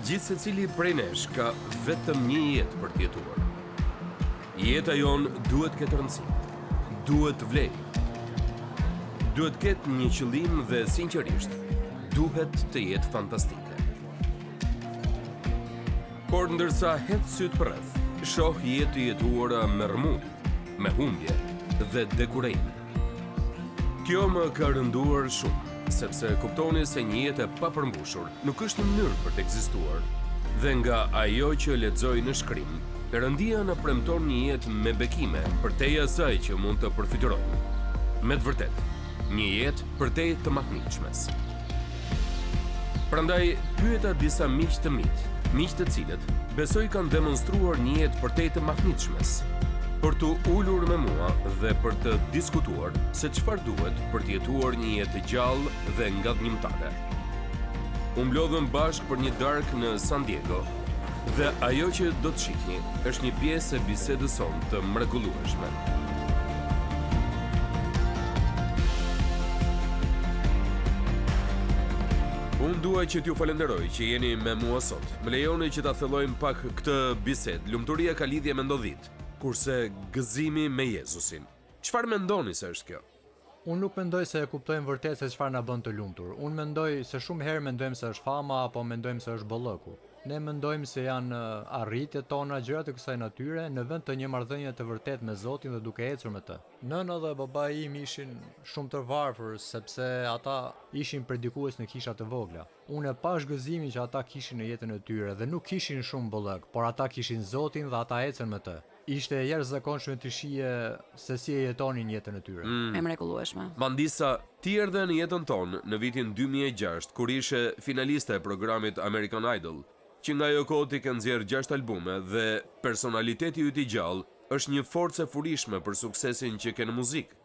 Gjithë secili prej nesh ka vetëm një jetë për të jetuar. Jeta jon duhet këtë rëndësi, duhet vlej, duhet ketë një qëllim dhe sinqerisht, duhet të jetë fantastike. Por ndërsa hedh syt përreth, shoh jetë të jetuara me rrëmujë, me humbje dhe dekurajim. Kjo më ka rënduar shumë, sepse kuptoni se një jetë e papërmbushur nuk është një mënyrë për të ekzistuar. Dhe nga ajo që lexoj në shkrim, Perëndia na premton një jetë me bekime përtej asaj që mund të përfitojmë. Me të vërtetë, një jetë përtej të mahnitshmes. Prandaj pyeta disa miq të mit, miq të cilët besoj kanë demonstruar një jetë përtej të mahnitshmes, për të ulur me mua dhe për të diskutuar se çfarë duhet për të jetuar një jetë të gjallë dhe ngadhnimtare. U mblodhëm bashkë për një darkë në San Diego dhe ajo që do të shihni është një pjesë e bisedës sonë të mrekullueshme. Unë dua që t'ju falenderoj që jeni me mua sot. Më lejoni që ta thellojmë pak këtë bisedë. Lumturia ka lidhje me ndodhit, kurse gëzimi me Jezusin. Çfarë mendoni se është kjo? Unë nuk mendoj se e kuptojmë vërtet se çfarë na bën të lumtur. Unë mendoj se shumë herë mendojmë se është fama apo mendojmë se është bollëku. Ne mendojmë se janë arritjet tona, gjërat e kësaj natyre në vend të një marrëdhënie të vërtet me Zotin dhe duke ecur me të. Nëna dhe babai im ishin shumë të varfër sepse ata ishin predikues në kisha të vogla. Unë e pash gëzimin që ata kishin në jetën e tyre dhe nuk kishin shumë bollëk, por ata kishin Zotin dhe ata ecën me të. Ishte jashtëzakonshme të shije se si e jetonin jetën e tyre. E mrekullueshme. Mandisa, ti erdhe në jetën tonë në vitin 2006, kur ishe finaliste e programit American Idol, që nga ajo kohë ti ke nxjerrë 6 albume dhe personaliteti yt i gjallë është një forcë e furishme për suksesin që ke në muzikë.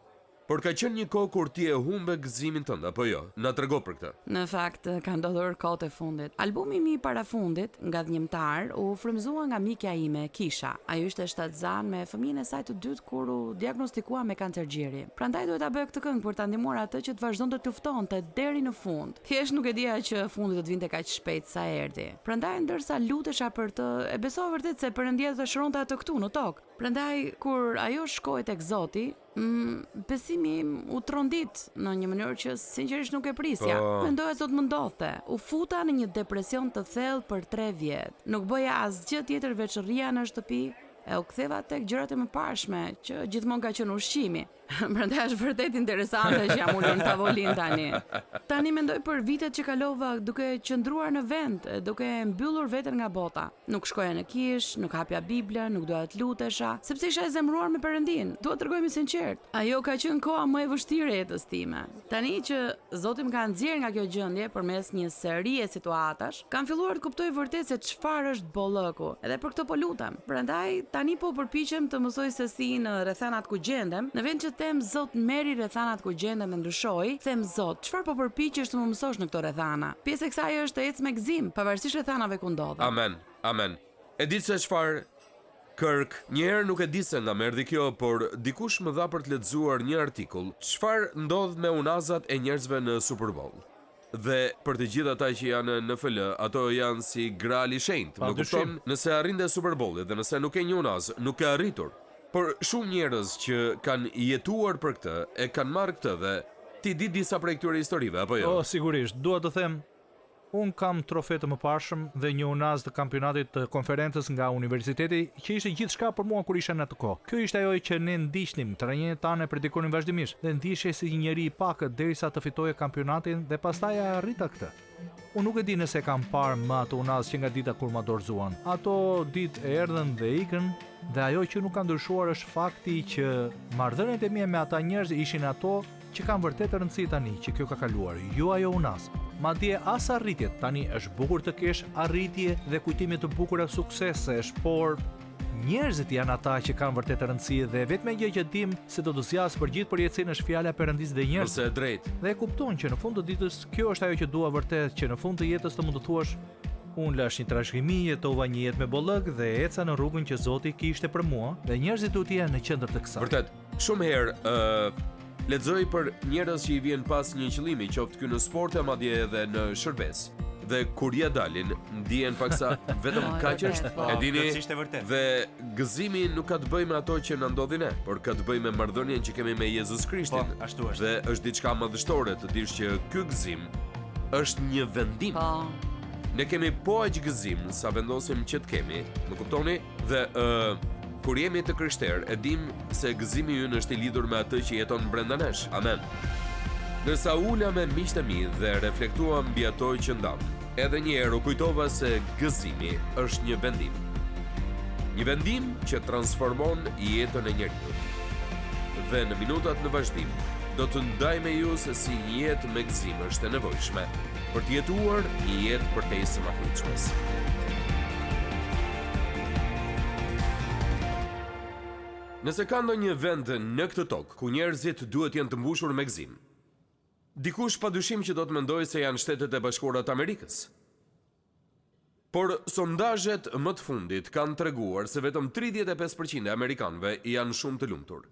Por ka qenë një kohë kur ti e humbe gëzimin tënd, apo jo? Na trego për këtë. Në fakt, ka ndodhur kohët e fundit. Albumi mi parafundit, Ngadhnimtar, u frymëzua nga mikja ime, Kisha. Ajo ishte shtatzan me fëmijën e saj të dytë kur u diagnostikua me kancer gjiri. Prandaj duhet ta bëj këtë këngë për ta ndihmuar atë që të vazhdonte të luftonte deri në fund. Thjesht nuk e dija që fundi do të vinte kaq shpejt sa erdhi. Prandaj ndërsa lutesha për të, e besova vërtet se Perëndia do të shëronte atë këtu në tokë. Prandaj kur ajo shkoi tek Zoti, besimi im u trondit në një mënyrë që sinqerisht nuk e prisja. Mendoja se do të më ndodhte. U futa në një depresion të thellë për 3 vjet. Nuk bëja asgjë tjetër veç rria në shtëpi e u ktheva tek gjërat e mëparshme që gjithmonë ka qenë ushqimi. Prandaj është vërtet interesante që jam ulur në tavolinë tani. Tani mendoj për vitet që kalova duke qëndruar në vend, duke mbyllur veten nga bota. Nuk shkoja në kish, nuk hapja Biblën, nuk doja të lutesha, sepse isha e zemëruar me Perëndin. Dua të tregoj me sinqert. Ajo ka qenë koha më e vështirë e jetës time. Tani që Zoti më ka nxjerrë nga kjo gjendje përmes një seri e situatash, kam filluar të kuptoj vërtet se çfarë është bollëku. Edhe për këtë po lutem. Prandaj tani po përpiqem të mësoj se si në rrethanat ku gjendem, në vend që them Zot merri rrethanat ku gjendem dhe ndryshoj, them Zot, çfarë po përpiqesh të më mësosh në këto rrethana? Pjesë e kësaj është të ecë me gëzim, pavarësisht rrethanave ku ndodhem. Amen. Amen. E di se çfarë Kirk, njëherë nuk e di se nga më erdhi kjo, por dikush më dha për të lexuar një artikull, çfarë ndodh me unazat e njerëzve në Super Bowl. Dhe për të gjithë ata që janë në NFL, ato janë si grali shenjtë. Më kupton, nëse arrin te Super Bowli dhe nëse nuk ke një unaz, nuk ke arritur. Por shumë njerëz që kanë jetuar për këtë, e kanë marrë këtë dhe ti di disa prej këtyre historive, apo jo? Sigurisht, dua të them, unë kam trofe të mëparshëm dhe një unaz të kampionatit të konferencës nga universiteti që ishte gjithçka për mua kur isha në atë kohë. Kjo ishte ajo që ne ndiqnim, trajnerët tanë predikonin vazhdimisht dhe ndihej si një njeri i pakët derisa të fitoje kampionatin dhe pastaj arrita këtë. Unë nuk e di nëse kam parë më ato unaz që nga dita kur ma dorëzuan. Ato ditë erdhën dhe ikën, dhe ajo që nuk ka ndryshuar është fakti që marrëdhëniet e mia me ata njerëz ishin ato që kanë vërtet rëndësi tani që kjo ka kaluar, jo ajo unaz. Madje as arritjet, tani është bukur të kesh arritje dhe kujtime të bukura suksesesh, por njerëzit janë ata që kanë vërtet rëndësi dhe vetëm gjë që dim se do të zjas për gjithë përjetësinë është fjala e Perëndisë dhe njerëzit. Është e drejtë. Dhe e kupton që në fund të ditës kjo është ajo që dua vërtet, që në fund të jetës të mund të thuash unë lash një trashëgimi, jetova një jetë me bollëk dhe eca në rrugën që Zoti kishte për mua dhe njerëzit duhet të jenë në qendër të kësaj. Vërtet, shumë herë lexoj për njerëz që i vjen pas një qëllimi, qoftë ky në sport e madje edhe në shërbes. dhe kur ja dalin, ndihen paksa vetëm kaq është. E dini, plotësisht e vërtet. dhe gëzimi nuk ka të bëjë me ato që na ndodhin ne, por ka të bëjë me marrëdhënien që kemi me Jezus Krishtin. Po, ashtu është. Dhe është diçka madhështore të dish që ky gëzim është një vendim. Po, Ne kemi po aq gëzim sa vendosim që të kemi, më kuptoni? Dhe kur jemi të krishterë, e dim se gëzimi ynë është i lidhur me atë që jeton brenda nesh. Amen. Ndërsa ula me miqtë e mi dhe reflektua mbi ato që ndam, edhe një herë u kujtova se gëzimi është një vendim. Një vendim që transformon jetën e njeriut. Dhe në minutat në vazhdim, do të ndaj me ju se si një jetë me gëzim është e nevojshme për të jetuar një jetë përtej së mahutshmes. Nëse ka ndonjë vend në këtë tokë ku njerëzit duhet jenë të mbushur me gëzim, dikush padyshim që do të mendojë se janë Shtetet e Bashkuara të Amerikës. Por sondazhet më të fundit kanë treguar se vetëm 35% e amerikanëve janë shumë të lumtur.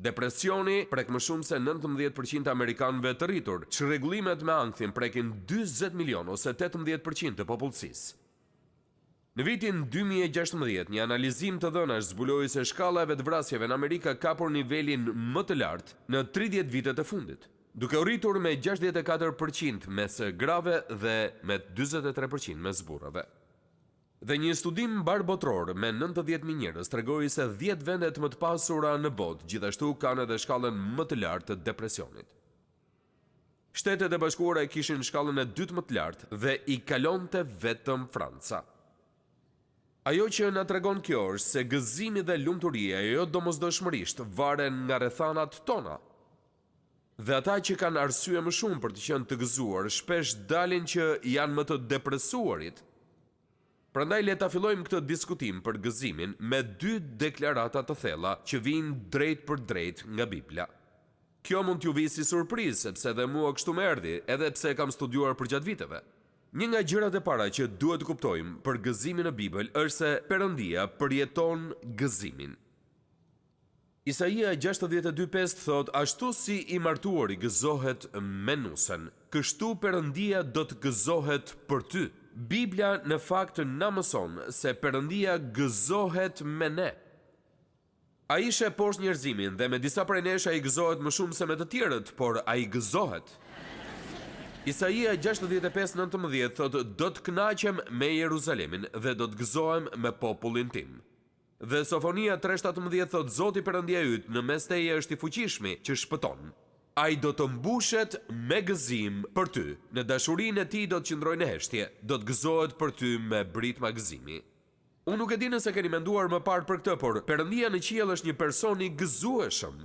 Depresioni prek më shumë se 19% e amerikanëve të rritur, çrregullimet me ankthin prekin 40 milion ose 18% të popullsisë. Në vitin 2016, një analizim të dhënash zbuloi se shkalla e vetvrasjeve në Amerikë ka kapur nivelin më të lartë në 30 vitet e fundit, duke u rritur me 64% mes grave dhe me 43% mes burrave. Dhe një studim barbotror me 90.000 njerëz tregoi se 10 vendet më të pasura në botë gjithashtu kanë edhe shkallën më të lartë të depresionit. Shtetet e Bashkuara kishin shkallën e dytë më të lartë dhe i kalonte vetëm Franca. Ajo që na tregon kjo është se gëzimi dhe lumturia jo domosdoshmërisht varen nga rrethanat tona. Dhe ata që kanë arsye më shumë për të qenë të gëzuar shpesh dalin që janë më të depresuarit. Prandaj le ta fillojmë këtë diskutim për gëzimin me 2 deklarata të thella që vijnë drejt për drejt nga Bibla. Kjo mund t'ju vijë si surprizë, sepse edhe mua kështu më erdhi, edhe pse kam studiuar përgjatë viteve. Një nga gjërat e para që duhet të kuptojmë për gëzimin në Bibël është se Perëndia përjeton gëzimin. Isaia 62:5 thot, ashtu si i martuari gëzohet me nusen, kështu Perëndia do të gëzohet për ty. Biblia në fakt na mëson se Perëndia gëzohet me ne. Ai sheh poshtë njerëzimin dhe me disa prej nesh ai gëzohet më shumë se me të tjerët, por ai gëzohet. Isaia 65:19 thotë, do të kënaqem me Jeruzalemin dhe do të gëzohem me popullin tim. Dhe Sofonia 3:17 thotë, Zoti Perëndia yt në mes teje është i fuqishmi që shpëton. Ai do të mbushet me gëzim për ty, në dashurinë e tij do të qëndrojë në heshtje, do të gëzohet për ty me britma gëzimi. Unë nuk e di nëse keni menduar më parë për këtë, por Perëndia në qiell është një person i gëzueshëm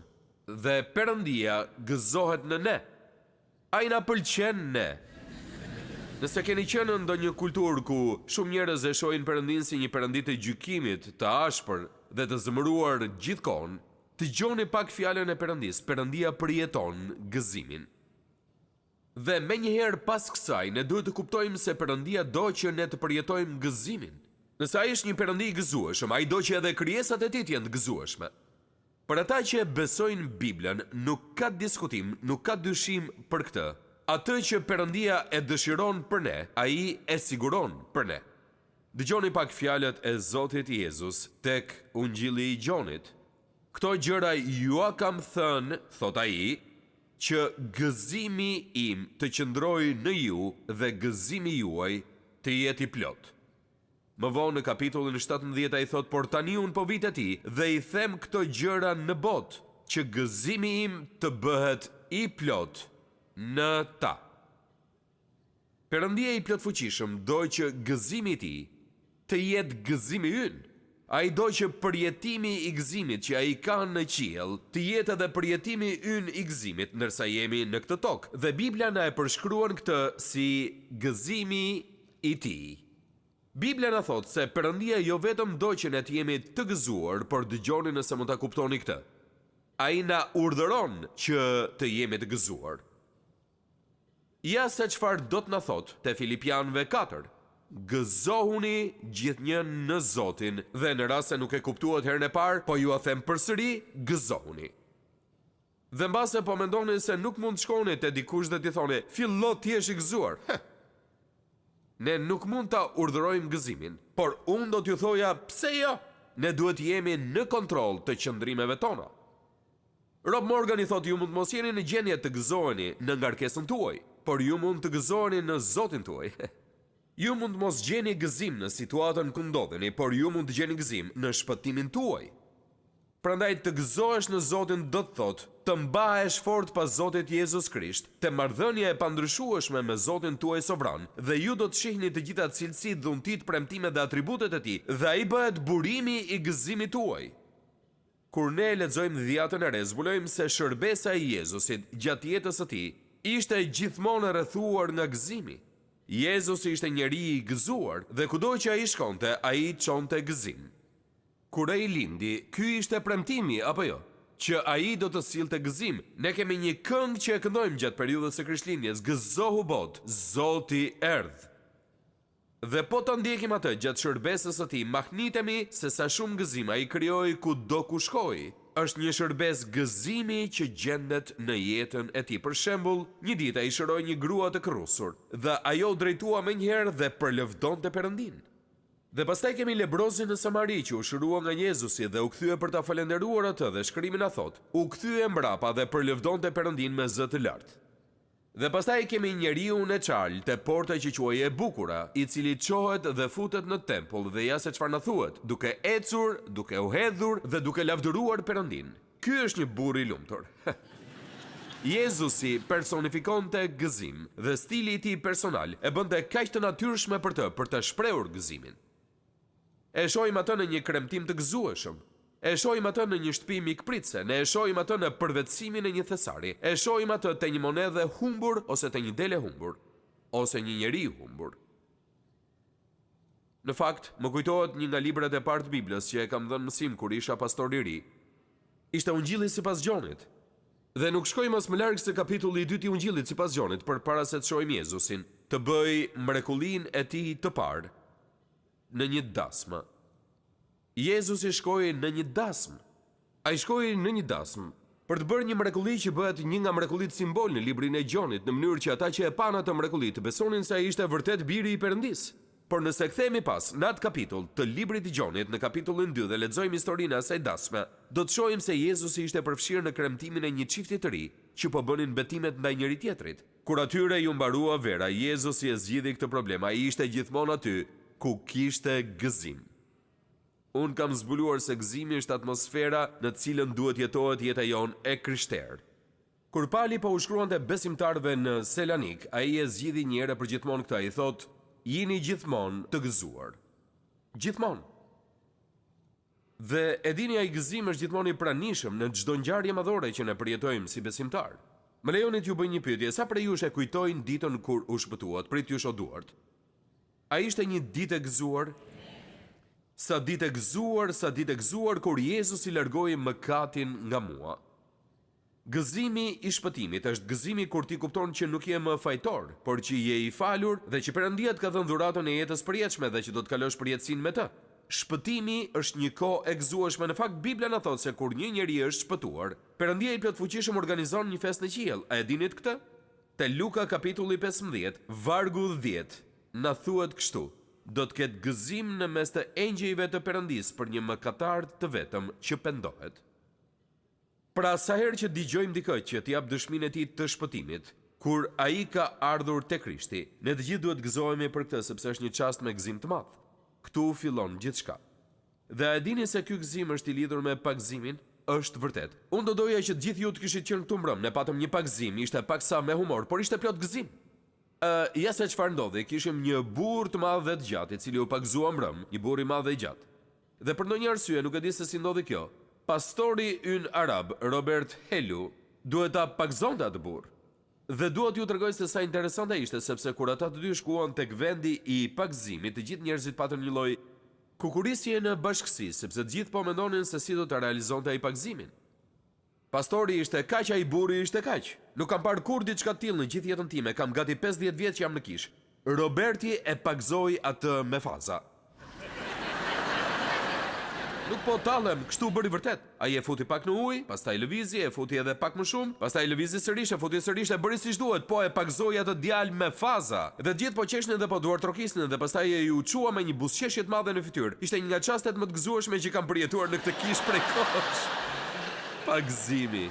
dhe Perëndia gëzohet në ne. Ai na pëlqen ne. Nëse keni qenë në ndonjë kulturë ku shumë njerëz e shohin Perëndin si një perëndi të gjykimit, të ashpër dhe të zëmëruar gjithkohon, dëgjoni pak fjalën e Perëndis, Perëndia përjeton gëzimin. Dhe menjëherë pas kësaj ne duhet të kuptojmë se Perëndia do që ne të përjetojmë gëzimin. Nëse ai është një Perëndi i gëzueshëm, ai do që edhe krijesat e tij të jenë të gëzueshme. Për ata që besojnë Biblën, nuk ka diskutim, nuk ka dyshim për këtë. Atë që Perëndia e dëshiron për ne, ai e siguron për ne. Dëgjoni pak fjalët e Zotit Jezus tek Ungjilli i Gjonit. Këto gjëra ju a kam thënë, thot ai, që gëzimi im të qëndrojë në ju dhe gëzimi juaj të jetë i plot. Më vonë në kapitullin 17 ai thot, por tani unë po vit e ti dhe i them këto gjëra në botë, që gëzimi im të bëhet i plot në ta. Perëndia i plot fuqishëm do që gëzimi i tij të jetë gëzimi ynë. Ai do që përjetimi i gëzimit që ai ka në qiell të jetë edhe përjetimi ynë i gëzimit ndërsa jemi në këtë tokë. Dhe Bibla na e përshkruan këtë si gëzimi i tij. Bibla na thot se Perëndia jo vetëm do që ne të jemi të gëzuar, por dëgjoni nëse mund ta kuptoni këtë. Ai na urdhëron që të jemi të gëzuar. Ja se çfarë do të na thot te Filipianëve 4. Gëzohuni gjithnjë në Zotin, dhe në rast se nuk e kuptuat herën e parë, po ju a them përsëri, gëzohuni. Dhe mbase po mendoni se nuk mund të shkoni te dikush dhe t'i thoni, fillo ti je i gëzuar. Ne nuk mund ta urdhërojmë gëzimin, por unë do t'ju thoja pse jo? Ne duhet jemi në kontroll të qëndrimeve tona. Rob Morgan i thot ju mund mos jeni në gjendje të gëzoheni në ngarkesën tuaj, por ju mund të gëzoheni në Zotin tuaj. Ju mund mos gjeni gëzim në situatën ku ndodheni, por ju mund të gjeni gëzim në shpëtimin tuaj. Prandaj të gëzohesh në Zotin do të thotë të mbahesh fort pas Zotit Jezus Krisht, të marrëdhënia e pandryshueshme me Zotin tuaj sovran, dhe ju do të shihni të gjitha cilësitë, dhuntit, premtimet dhe atributet e tij, dhe ai bëhet burimi i gëzimit tuaj. Kur ne lexojmë Dhjetën e Re, zbulojmë se shërbesa e Jezusit gjatë jetës së tij ishte gjithmonë e rrethuar nga gëzimi. Jezusi ishte njeri i gëzuar dhe kudo që ai shkonte, ai çonte gëzim. Kur ai lindi, ky ishte premtimi apo jo? Që ai do të sillte gëzim. Ne kemi një këngë që e këndojmë gjatë periudhës së Krishtlindjes, gëzohu bot, Zoti erdh. Dhe po të ndjekim atë gjatë shërbesës së tij, mahnitemi se sa shumë gëzim ai krijoi kudo ku shkoi. Është një shërbes gëzimi që gjendet në jetën e tij. Për shembull, një ditë ai shëroi një grua të korrusur dhe ajo drejtua menjëherë dhe përlëvdonte Perëndin. Dhe pastaj kemi lebrozin në Samari që u shërua nga Jezusi dhe u kthye për ta falendëruar atë, dhe shkrimi na thot, u kthye mbrapa dhe përlëvdonte Perëndin me zë të lartë. Dhe pastaj kemi njeriu në çal te porta që quhej e bukura, i cili çohet dhe futet në tempull dhe ja se çfarë na thuhet, duke ecur, duke u hedhur dhe duke lavdëruar Perëndin. Ky është një burr i lumtur. Jezusi personifikonte gëzim dhe stili i tij personal e bënte kaq të natyrshme për të shprehur gëzimin. E shohim atë në një kremtim të gëzueshëm. E shohim atë në një shtëpi mikpritse, ne e shohim atë në përvetësimin e një thesari, e shohim atë te një monedhe humbur ose te një dele humbur, ose një njeri humbur. Në fakt, më kujtohet një nga librat e parë të Biblës që e kam dhënë mësim kur isha pastor i ri. Ishte Ungjilli sipas Gjonit. Dhe nuk shkoj mas më larg se kapitulli i 2 i Ungjillit sipas Gjonit përpara se të shohim Jezusin të bëj mrekullinë e tij të parë në një dasmë. Jezusi shkoi në një dasmë. Ai shkoi në një dasmë për të bërë një mrekulli që bëhet një nga mrekullitë simbol në librin e Gjonit, në mënyrë që ata që e panë atë mrekulli të besonin se ai ishte vërtet biri i Perëndis. Por nëse kthehemi pas në atë kapitull të librit të Gjonit, në kapitullin 2 dhe lexojmë historinë e asaj dasme, do të shohim se Jezusi ishte përfshirë në kremtimin e një çifti të ri që po bënin betimet ndaj njëri tjetrit. Kur atyre ju mbarua vera, Jezusi e zgjidhi këtë problem. Ai ishte gjithmonë aty ku kishte gëzim. Unë kam zbuluar se gëzimi është atmosfera në cilën duhet jetohet jeta jonë e krishterë. Kur Pali po u shkruante besimtarëve në Selanik, ai e zgjidhi një herë për gjithmonë këtë. Ai thotë, jini gjithmonë të gëzuar. Gjithmonë. Dhe e dini, ai gëzim është gjithmonë i pranishëm në çdo ngjarje madhore që ne përjetojmë si besimtar. Më lejoni t'ju bëj një pyetje, sa prej jush e kujtojnë ditën kur u shpëtuat, prit ju shoduart? A ishte një ditë e gëzuar? Sa ditë e gëzuar kur Jezusi largoi mëkatin nga mua. Gëzimi i shpëtimit është gëzimi kur ti kupton që nuk je më fajtor, por që je i falur dhe që Perëndia të ka dhënë dhuratën e jetës përjetshme dhe që do të kalosh përjetësinë me të. Shpëtimi është një kohë e gëzueshme. Në fakt Bibla na thotë se kur një njeri është shpëtuar, Perëndia i plotfuqishëm organizon një festë në qiell. A e dinit këtë? Te Luka kapitulli 15, vargu 10. Na thuhet kështu: do të ketë gëzim në mes të engjëjve të Perëndis për një mëkatar të vetëm që pendohet. Pra sa herë që dëgjojmë dikë që të jap dëshminë e tij të shpëtimit, kur ai ka ardhur te Krishti, ne të gjithë duhet gëzohemi për këtë, sepse është një çast me gëzim të madh. Ktu fillon gjithçka. Dhe e dini se ky gëzim është i lidhur me pagëzimin? Është vërtet. Unë do doja që të gjithë ju të kishit qenë këtu mbrëm. Ne patëm një pagëzim, ishte paksa me humor, por ishte plot gëzim. Ja se çfarë ndodhi, kishim një burr të madh dhe të gjatë, i cili u pagëzua mbrëm, një burr i madh dhe i gjatë. Dhe për ndonjë arsye, nuk e di se si ndodhi kjo, pastori ynë arab, Robert Helu, duhet ta pagëzonte atë burr. Dhe duhet ju tregoj se sa interesante ishte, sepse kur ata të dy shkuan tek vendi i pagëzimit, të gjithë njerëzit patën një lloj kukurisje në bashkësi, sepse të gjithë po mendonin se si do të realizonte ai pagëzimin. Pastori ishte kaq, ai burri ishte kaq. Nuk kam parë kur diçka të tillë në gjithë jetën time, kam gati 50 vjet që jam në kish. Roberti e pagëzoi atë me faza. Nuk po tallem, kështu bëri vërtet. Ai e futi pak në ujë, pastaj lëvizi, e futi edhe pak më shumë, pastaj lëvizi sërish, e futi sërish, e bëri siç duhet, po e pakzoi atë djalë me faza. Dhe të gjithë po qeshnin dhe po duar trokisnin dhe pastaj e u çua me një buzëqeshje të madhe në fytyrë. Ishte një nga çastet më të gëzueshme që kam përjetuar në këtë kishë prej kohësh. Pagëzimi.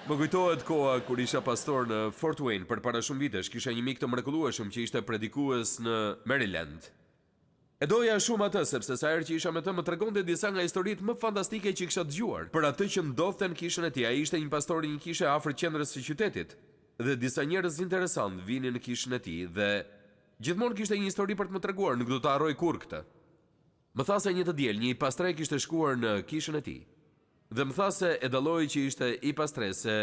Më kujtohet koha kur isha pastor në Fort Wayne për para shumë vitesh, kisha një mik të mrekullueshëm që ishte predikues në Maryland. E doja shumë atë sepse sa herë që isha me të më tregonte disa nga historitë më fantastike që kisha dëgjuar për atë që ndodhte në kishën e tij. Ai ishte një pastor i një kishe afër qendrës së qytetit dhe disa njerëz interesant vinin në kishën e tij dhe gjithmonë kishte një histori për të më treguar, nuk do ta harroj kurrë këtë. Më tha se një të diel, një pastre kishte shkuar në kishën e tij. Dhe më tha se e dalloi që ishte i pastre se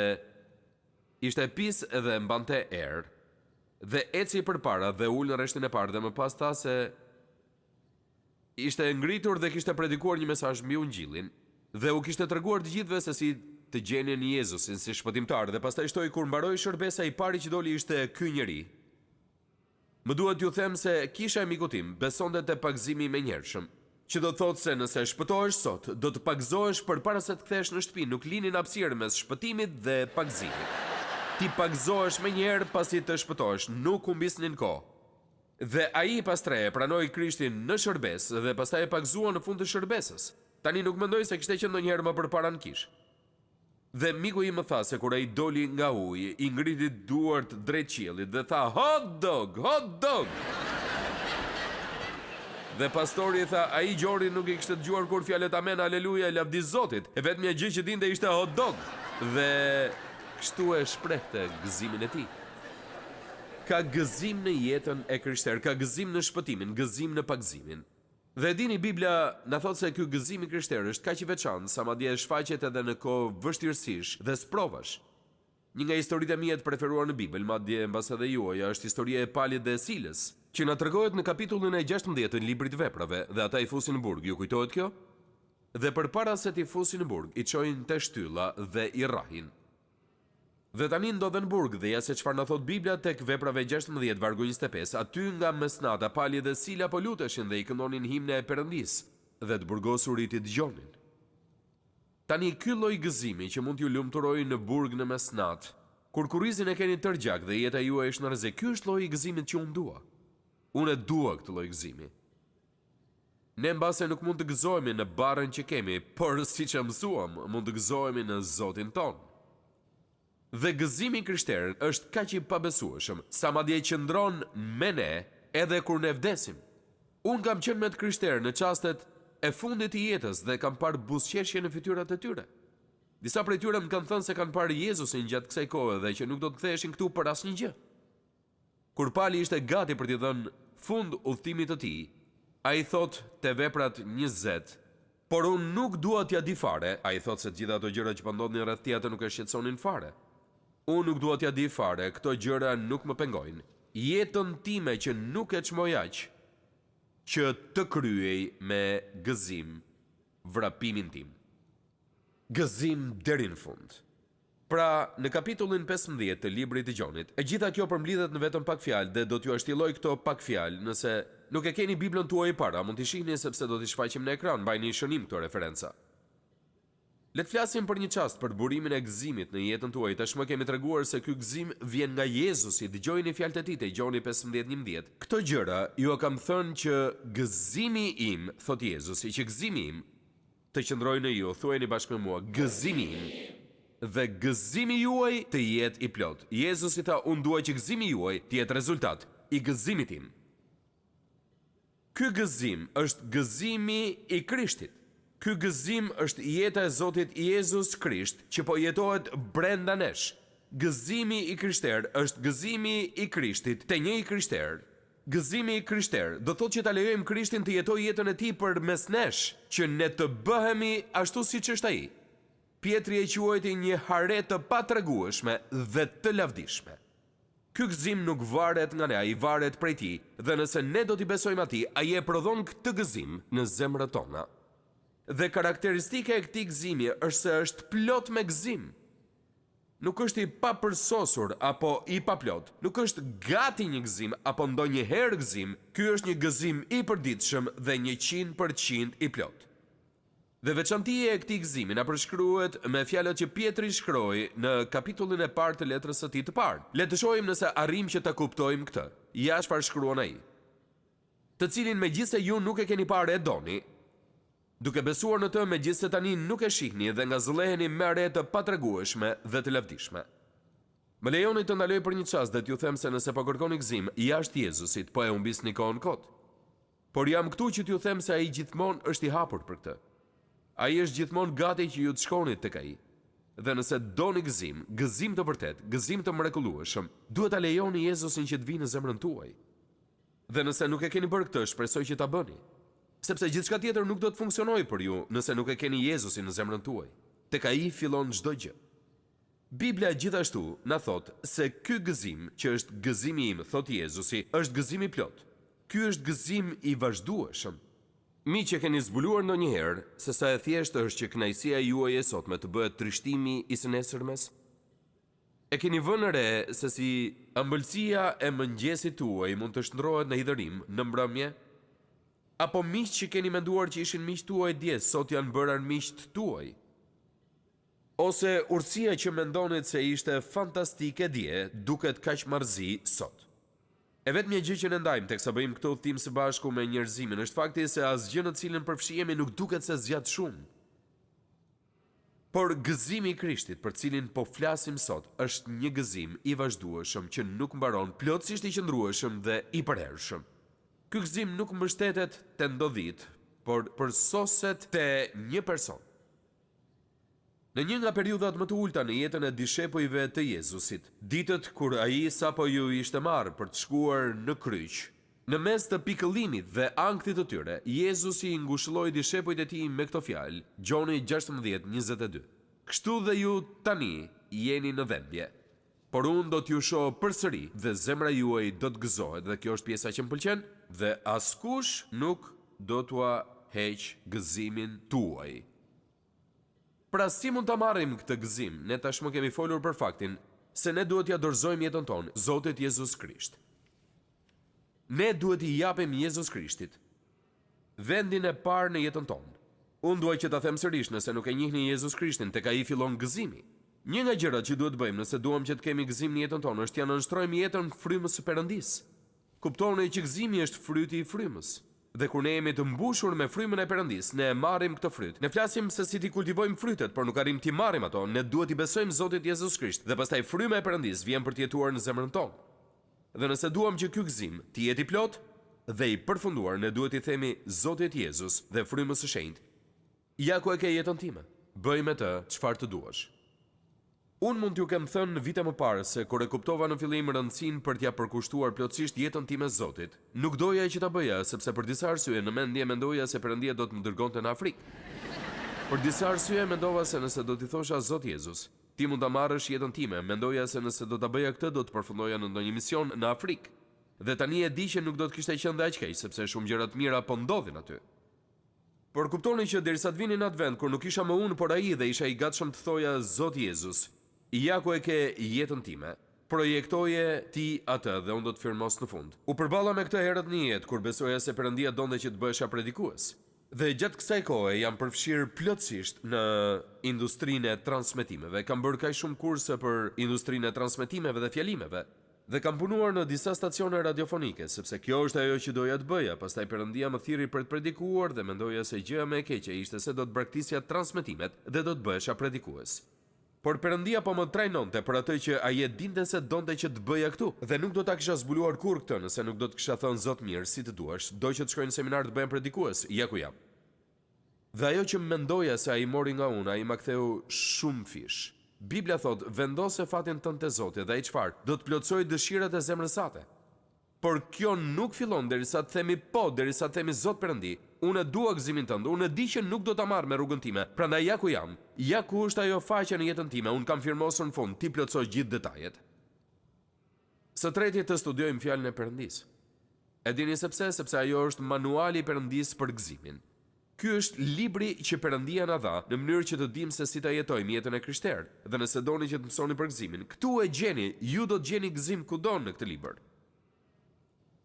ishte pis edhe mbante erë dhe eci përpara dhe ul në rreshtin e parë dhe më pas tha se ishte ngritur dhe kishte predikuar një mesazh mbi ungjillin dhe u kishte treguar të gjithëve se si të gjenin Jezusin si shpëtimtar dhe pastaj shtoi kur mbaroi shërbesa i pari që doli ishte ky njeri. Më duhet t'ju them se kisha e miku tim besonte te pagëzimi i menjëhershëm, që do të thotë se nëse shpëtohesh sot, do të pagëzohesh përpara se të kthehesh në shtëpi, nuk linin hapësirë mes shpëtimit dhe pagëzimit. Ti pagëzohesh menjëherë pasi të shpëtohesh, nuk humbisnin kohë. Dhe ai pastre e pranoi Krishtin në shërbesë dhe pastaj e pagëzua në fund të shërbesës. Tani nuk mendoj se kishte qenë ndonjëherë më përpara në kishë. Dhe miku i më tha se kur ai doli nga uji, i ngriti duart drejt qiellit dhe tha hot dog, hot dog. Dhe pastori tha, ai Gjori nuk i kishte dëgjuar kur fjalët amen, aleluja, lavdi Zotit. E vetmja gjë që dinte ishte hot dog. Dhe kështu e shprehte gëzimin e tij. Ka gëzim në jetën e krishterë, ka gëzim në shpëtimin, gëzim në pagëzimin. Dhe dini Biblia na thot se ky gëzim i krishterë është kaq i veçantë sa madje shfaqet edhe në kohë vështirësish dhe sprovash. Një nga historitë e mia të preferuar në Bibël, madje mbas edhe juaja, është historia e Palit dhe Silës, që na tregohet në kapitullin e 16 të librit të Veprave, dhe ata i fusin në burg. Ju kujtohet kjo? Dhe përpara se t'i fusin në burg, i çojnë te shtylla dhe i rrahin. Dhe tani ndodhen në burg dhe ja se çfarë na thot Biblia tek Veprave 16 vargu 25, aty nga mesnata Pali dhe Sila po luteshin dhe i këndonin himne e Perëndis, dhe të burgosurit i dëgjonin. Tani ky lloj gëzimi që mund t'ju lumturojë në burg në mesnat, kur kurrizin e keni tërë gjak dhe jeta juaj është në rrezik, ky është lloji i gëzimit që unë dua. Unë e dua këtë lloj gëzimi. Ne mbase nuk mund të gëzohemi në barën që kemi, por siç e mësuam, mund të gëzohemi në Zotin ton. Dhe gëzimi krishterë është kaq i pabesueshëm, sa madje qëndron me ne edhe kur ne vdesim. Unë kam qenë me të krishterë në çastet e fundit të jetës dhe kam parë buzëqeshje në fytyrat e tyre. Disa prej tyre më kanë thënë se kanë parë Jezusin gjatë kësaj kohe dhe që nuk do të ktheheshin këtu për asnjë gjë. Kur Pali ishte gati për t'i dhënë fund udhëtimit të tij, ai thot te Veprat 20, por unë nuk dua t'ja di fare, ai thot se gjitha ato gjëra që po ndodhin rreth tij atë nuk e shqetësonin fare. Unë nuk dua t'ja di fare, këto gjëra nuk më pengojnë. Jetën time që nuk e çmoj aq, që të kryej me gëzim vrapimin tim. Gëzim deri në fund. Pra, në kapitullin 15 të librit të Gjonit, e gjitha kjo përmbledhet në vetëm pak fjalë dhe do t'ju ashtilloj këto pak fjalë. Nëse nuk e keni Biblën tuaj para, mund t'i shihni sepse do t'i shfaqim në ekran, mbajini shënim këto referenca. Le të flasim për një çast për burimin e gëzimit në jetën tuaj. Tashmë kemi treguar se ky gëzim vjen nga Jezusi. Dëgjojini fjalët e tij te Gjoni 15:11. Këto gjëra ju kam thënë që gëzimi im, thot Jezusi, që gëzimi im të qëndrojë në ju. Thuajeni bashkë me mua, gëzimi im dhe gëzimi juaj të jetë i plot. Jezusi tha, unë dua që gëzimi juaj të jetë rezultat i gëzimit tim. Ky gëzim është gëzimi i Krishtit. Ky gëzim është jeta e Zotit Jezus Krisht që po jetohet brenda nesh. Gëzimi i krishterë është gëzimi i Krishtit te një i krishterë. Gëzimi i krishterë do thotë që ta lejojmë Krishtin të jetojë jetën e tij përmes nesh, që ne të bëhemi ashtu siç është ai. Pietri e quajti një hare të patregueshme dhe të lavdishme. Ky gëzim nuk varet nga ne, ai varet prej tij, dhe nëse ne do t'i besojmë atij, ai e prodhon këtë gëzim në zemrat tona. Dhe karakteristike e këtij gëzimi është se është plot me gëzim. Nuk është i papërsosur apo i paplot. Nuk është gati një gëzim apo ndonjëherë gëzim. Ky është një gëzim i përditshëm dhe 100% i plot. Dhe veçantia e këtij gëzimi na përshkruhet me fjalët që Pietri shkroi në kapitullin e parë të letrës së tij të parë. Le të shohim nëse arrim që ta kuptojmë këtë. Ja çfarë shkruan ai. Të cilin megjithse ju nuk e keni parë e doni, duke besuar në të megjithse tani nuk e shihni dhe nga zëlleheni me re të patregueshme dhe të lavdishme. Më lejoni të ndaloj për një çast dhe t'ju them se nëse po kërkoni gëzim jashtë Jezusit, po e humbisni kohën kot. Por jam këtu që t'ju them se ai gjithmonë është i hapur për këtë. Ai është gjithmonë gati që ju të shkoni tek ai. Dhe nëse doni gëzim të vërtet, gëzim të mrekullueshëm, duhet ta lejoni Jezusin që të vijë në zemrën tuaj. Dhe nëse nuk e keni bërë këtë, shpresoj që ta bëni. Sepse gjithçka tjetër nuk do të funksionojë për ju nëse nuk e keni Jezusin në zemrën tuaj. Tek ai fillon çdo gjë. Biblia gjithashtu na thot se ky gëzim, që është gëzimi im, thot Jezusi, është gëzim i plot. Ky është gëzim i vazhdueshëm. Miq, e keni zbuluar ndonjëherë se sa e thjeshtë është që kënaqësia juaj e sotme të bëhet trishtimi i së nesërmes? E keni vënë re se si ëmbëlsia e mëngjesit tuaj mund të shndrohet në hidhërim në mbrëmje? Apo miq që keni menduar që ishin miq tuaj dje, sot janë bërë miq tuaj? Ose urtësia që mendonit se ishte fantastike dje, duket kaq marrëzi sot. E vetmja gjë që ne ndajmë teksa bëjmë këtë udhtim së bashku me njerëzimin është fakti se asgjë në cilën përfshihemi nuk duket se zgjat shumë. Por gëzimi i Krishtit për cilin po flasim sot është një gëzim i vazhdueshëm që nuk mbaron, plotësisht i qëndrueshëm dhe i përhershëm. Ky gëzim nuk mbështetet te ndodhit, por përsoset te një person. Në një nga periudhat më të ulta në jetën e dishepujve të Jezusit, ditët kur ai sapo ju ishte marrë për të shkuar në kryq, në mes të pikëllimit dhe ankthit të tyre, Jezusi i ngushëlloi dishepujt e tij me këto fjalë, Gjoni 16:22. Kështu dhe ju tani jeni në dhembje, por unë do t'ju shoh përsëri dhe zemra juaj do të gëzohet, dhe kjo është pjesa që më pëlqen, dhe askush nuk do t'ua heq gëzimin tuaj. Pra si mund ta marrim këtë gëzim? Ne tashmë kemi folur për faktin se ne duhet t'i dorëzojmë jetën tonë Zotit Jezus Krisht. Ne duhet i japim Jezus Krishtit vendin e parë në jetën tonë. Unë duaj që ta them sërish, nëse nuk e njihni Jezus Krishtin, tek ai fillon gëzimi. Një nga gjërat që duhet bëjmë nëse duam që të kemi gëzim në jetën tonë është t'ia nënshtrojmë jetën frymës së Perëndis. Kuptoni që gëzimi është fryti i frymës. Dhe kur ne jemi të mbushur me frymën e Perëndis, ne e marrim këtë fryt. Ne flasim se si ti kultivojmë frytet, por nuk arrim t'i marrim ato. Ne duhet i besojmë Zotit Jezus Krisht dhe pastaj fryma e Perëndis vjen për të jetuar në zemrën tonë. Dhe nëse duam që ky gëzim të jetë i plot dhe i përfunduar, ne duhet i themi Zotit Jezus dhe frymës së shenjtë: ja ku e ke jetën time, bëj me të çfarë të duash. Unë mund t'ju kem thënë në vite më parë se kur e kuptova në fillim rëndësinë për t'ja përkushtuar plotësisht jetën time Zotit, nuk doja që ta bëja, sepse për disa arsye në mendje mendoja se Perëndia do të më dërgonte në Afrikë. Për disa arsye mendova se nëse do t'i thosha Zot Jezus, ti mund ta marrësh jetën time, mendoja se nëse do ta bëja këtë do të përfundoja në ndonjë mision në Afrikë. Dhe tani e di që nuk do të kishte qenë aq keq, sepse shumë gjëra të mira po ndodhin aty. Por kuptoni që derisa të vini në atë vend kur nuk isha më unë por ai dhe isha i gatshëm të thoja Zot Jezus, ja ku e ke jetën time, projektoje ti atë dhe unë do të firmos në fund. U përballa me këtë herët në jetë kur besoja se Perëndia donte që të bëhesha predikues. Dhe gjatë kësaj kohe jam përfshirë plotësisht në industrinë e transmetimeve. Kam bërë kaq shumë kurse për industrinë e transmetimeve dhe fjalimeve. Dhe kam punuar në disa stacione radiofonike, sepse kjo është ajo që doja të bëja. Pastaj Perëndia më thirri për të predikuar dhe mendoja se gjëja më e keqe ishte se do të braktisja transmetimet dhe do të bëhesha predikues. Por Perëndia po më trajnonte për atë që ai e dinte se donte që të bëja këtu, dhe nuk do ta kisha zbuluar kurrë këtë nëse nuk do të kisha thënë Zot mirë, si të duash, do që të shkoj në seminar të bëhem predikues, ja ku jam. Dhe ajo që mendoja se ai mori nga unë, ai më ktheu shumë fish. Biblia thot, vendose fatin tënd te Zoti dhe ai çfarë? Do të plotësoj dëshirat e zemrës sate. Por kjo nuk fillon derisa të themi po, derisa të themi Zot Perëndi, unë dua gëzimin tënd, unë di që nuk do ta marr me rrugën time. Prandaj ja ku jam, ja ku është ajo faqe në jetën time, unë kam firmosur në fund, ti plotësoj gjithë detajet. Së treti të studiojmë fjalën e Perëndis. E dini sepse? Sepse ajo është manuali i Perëndis për gëzimin. Ky është libri që Perëndia na dha në mënyrë që të dimë se si ta jetojmë jetën e krishterë. Dhe nëse doni që të mësoni për gëzimin, këtu e gjeni, ju do të gjeni gëzim kudo në këtë libër.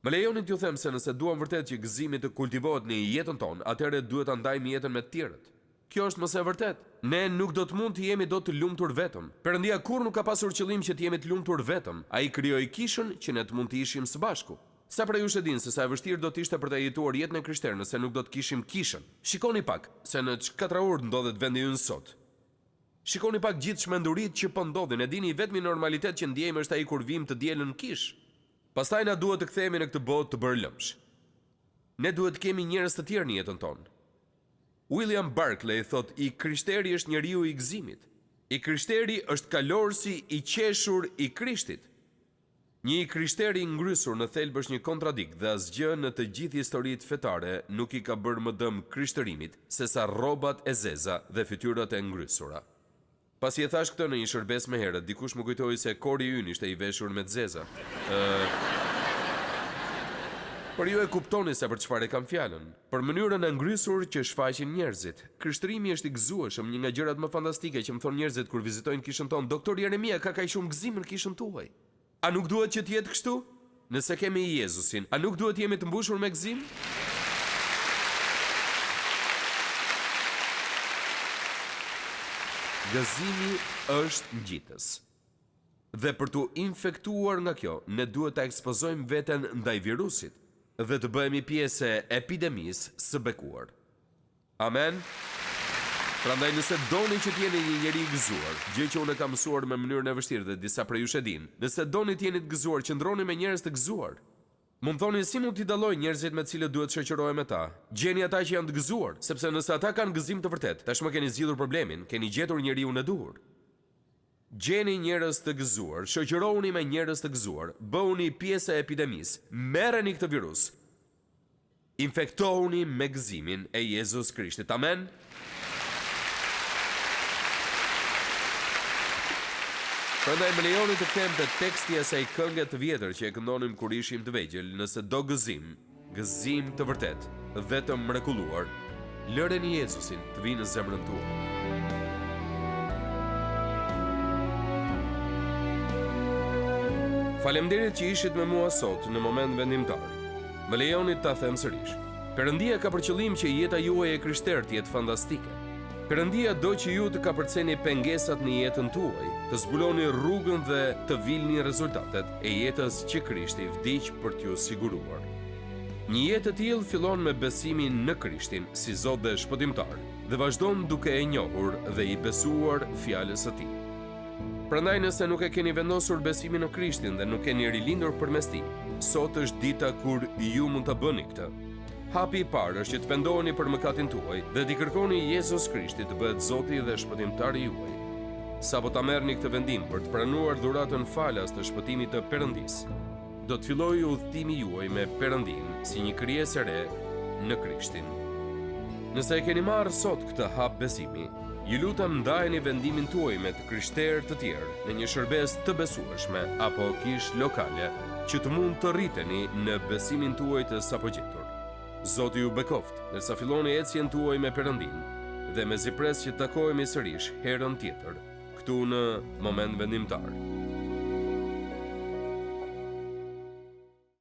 Më lejoni t'ju them se nëse duam vërtet që gëzimi të kultivohet në jetën tonë, atëherë duhet ta ndajmë jetën me të tjerët. Kjo është mëse e vërtet. Ne nuk do të mund të jemi do të lumtur vetëm. Perëndia kurrë nuk ka pasur qëllim që të jemi të lumtur vetëm. Ai krijoi kishën që ne të mund të ishim së bashku. Sa prej jush e dinë se sa e vështirë do të ishte për të jetuar jetën e krishterë nëse nuk do të kishim kishën. Shikoni pak se në çkatra urë ndodhet vendi ynë sot. Shikoni pak gjithë shmenduritë që po ndodhin. E dini vetmi normalitet që ndjejmë është ai kur vim të dielën në kish. Pastaj na duhet të kthehemi në këtë botë të bërë lëmsh. Ne duhet të kemi njerëz të tjerë në jetën tonë. William Barclay thot I krishteri është njeriu I gëzimit. I krishteri është kalorësi I qeshur I Krishtit. Një I krishteri I ngrysur në thelb është një kontradikt dhe asgjë në të gjithë historitë fetare nuk I ka bërë më dëm krishtërimit sesa rrobat e zeza dhe fytyrat e ngrysura. Pasi e thash këtë në një shërbes më herët, dikush më kujtoi se kori ynë ishte I veshur me zeza. Por ju e kuptoni se për çfarë kam fjalën. Për mënyrën e ngrysur që shfaqin njerëzit. Krishterimi është I gëzueshëm, një nga gjërat më fantastike që më thon njerëzit kur vizitojnë kishën tonë. Doktor Jeremia ka kaq shumë gëzim në kishën tuaj. A nuk duhet që të jetë kështu? Nëse kemi Jezusin, a nuk duhet jemi të mbushur me gëzim? Gëzimi është ngjitës. Dhe për t'u infektuar nga kjo, ne duhet ta ekspozojmë veten ndaj virusit dhe të bëhemi pjesë e epidemisë së bekuar. Amen. Prandaj nëse doni që t'jeni një njeri I gëzuar, gjë që unë kam mësuar me mënyrën e vështirë dhe disa prej jush e dinë, nëse doni t'jeni të gëzuar, qëndroni me njerëz të gëzuar. Mund thoni si mund t'i dalloj njerëzit me të cilët duhet shoqërohem me ta. Gjeni ata që janë të gëzuar, sepse nëse ata kanë gëzim të vërtet, tashmë keni zgjidhur problemin, keni gjetur njeriun e duhur. Gjeni njerëz të gëzuar, shoqërohuni me njerëz të gëzuar, bëhuni pjesë e epidemisë, merreni këtë virus. Infektohuni me gëzimin e Jezus Krishtit. Amen. Prandaj më lejoni të them te teksti I asaj këngë të vjetër që e këndonim kur ishim të vegjël, nëse do gëzim të vërtet, vetëm mrekulluar, lëreni Jezusin të vinë në zemrën tuaj. Faleminderit që ishit me mua sot në moment vendimtar. Më lejoni ta them sërish. Perëndia ka për qëllim që jeta juaj e krishterë të jetë fantastike. Perëndia do që ju të kapërceni pengesat në jetën tuaj, të zbuloni rrugën dhe të vilni rezultatet e jetës që Krishti vdiq për t'ju siguruar. Një jetë e tillë fillon me besimin në Krishtin si Zot dhe Shpëtimtar dhe vazhdon duke e njohur dhe I besuar fjalës së Tij. Prandaj nëse nuk e keni vendosur besimin në Krishtin dhe nuk keni rilindur përmes Tij, sot është dita kur ju mund ta bëni këtë. Hapi I parë është që të pendoheni për mëkatin tuaj dhe t'i kërkoni Jezus Krishtit të bëhet Zoti dhe Shpëtimtari juaj. Sapo ta merrni këtë vendim për të pranuar dhuratën falas të shpëtimit të Perëndisë, do të fillojë udhëtimi juaj me Perëndin si një krijesë e re në Krishtin. Nëse e keni marrë sot këtë hap besimi, ju lutem ndajeni vendimin tuaj me të krishterë të tjerë në një shërbes të besueshme apo kishë lokale që të mund të rriteni në besimin tuaj të sapogjetur. Zoti ju bekoft, ndërsa filloni ecjen tuaj me Perëndin dhe me zipres që takohemi sërish herën tjetër, këtu në moment vendimtar.